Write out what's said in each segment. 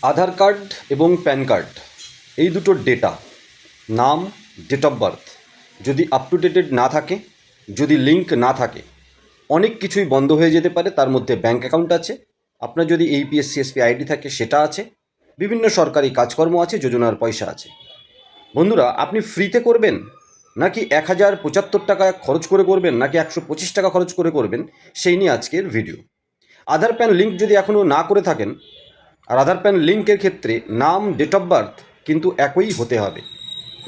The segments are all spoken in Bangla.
আধার কার্ড এবং প্যান কার্ড এই দুটোর ডেটা, নাম, ডেট অফ বার্থ যদি আপ টু ডেটেড না থাকে, যদি লিঙ্ক না থাকে, অনেক কিছুই বন্ধ হয়ে যেতে পারে। তার মধ্যে ব্যাঙ্ক অ্যাকাউন্ট আছে, আপনার যদি এইপিএস সিএসপি আইডি থাকে সেটা আছে, বিভিন্ন সরকারি কাজকর্ম আছে, যোজনার পয়সা আছে। বন্ধুরা, আপনি ফ্রিতে করবেন নাকি 1075 টাকা খরচ করে করবেন, নাকি 125 টাকা খরচ করে করবেন, সেই নিয়ে আজকের ভিডিও। আধার প্যান লিঙ্ক যদি এখনও না করে থাকেন, আর আধার প্যান লিঙ্কের ক্ষেত্রে নাম, ডেট অফ বার্থ কিন্তু একই হতে হবে,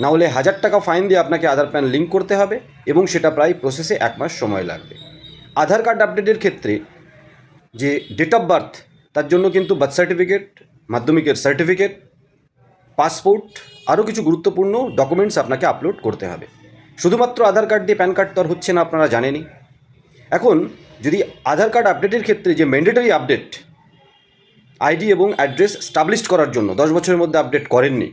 না হলে 1000 টাকা ফাইন দিয়ে আপনাকে আধার প্যান লিঙ্ক করতে হবে এবং সেটা প্রায় প্রসেসে 1 মাস সময় লাগবে। আধার কার্ড আপডেটের ক্ষেত্রে যে ডেট অফ বার্থ, তার জন্য কিন্তু বার্থ সার্টিফিকেট, মাধ্যমিকের সার্টিফিকেট, পাসপোর্ট, আরও কিছু গুরুত্বপূর্ণ ডকুমেন্টস আপনাকে আপলোড করতে হবে। শুধুমাত্র আধার কার্ড দিয়ে প্যান কার্ড তো আর হচ্ছে না, আপনারা জানেনই। এখন যদি আধার কার্ড আপডেটের ক্ষেত্রে যে ম্যান্ডেটরি আপডেট, আইডি এবং অ্যাড্রেস স্টাবলিশ করার জন্য 10 বছরের মধ্যে আপডেট করেননি,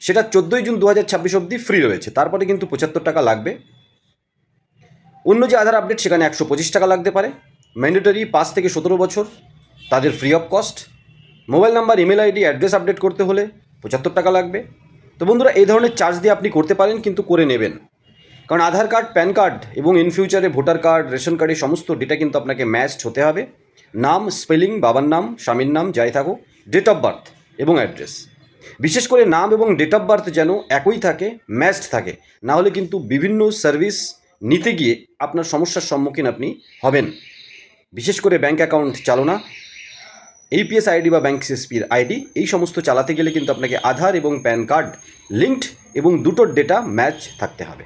সেটা 14ই জুন 2026 অবধি ফ্রি রয়েছে, তারপরে কিন্তু 75 টাকা লাগবে। অন্য যে আধার আপডেট সেখানে 125 টাকা লাগতে পারে। ম্যান্ডেটরি 5 থেকে 17 বছর তাদের free of cost. Mobile number, email ID, address update করতে হলে 75 টাকা লাগবে। তো বন্ধুরা, এই ধরনের চার্জ দিয়ে আপনি করতে পারেন, কিন্তু করে নেবেন, কারণ আধার কার্ড, প্যান কার্ড এবং ইন ফিউচারে ভোটার কার্ড, রেশন কার্ডের সমস্ত ডেটা কিন্তু আপনাকে ম্যাচড হতে হবে। নাম, স্পেলিং, বাবার নাম, স্বামীর নাম যাই থাকুক, ডেট অফ বার্থ এবং অ্যাড্রেস। বিশেষ করে নাম এবং ডেট অফ বার্থ যেন একই থাকে, ম্যাচড থাকে, না হলে কিন্তু বিভিন্ন সার্ভিস নিতে গিয়ে আপনার সমস্যার সম্মুখীন আপনি হবেন। বিশেষ করে ব্যাঙ্ক অ্যাকাউন্ট চালনা, এইপিএস আইডি বা ব্যাঙ্ক সিএসপির আইডি, এই সমস্ত চালাতে গেলে কিন্তু আপনাকে আধার এবং প্যান কার্ড লিঙ্কড এবং দুটোর ডেটা ম্যাচ থাকতে হবে।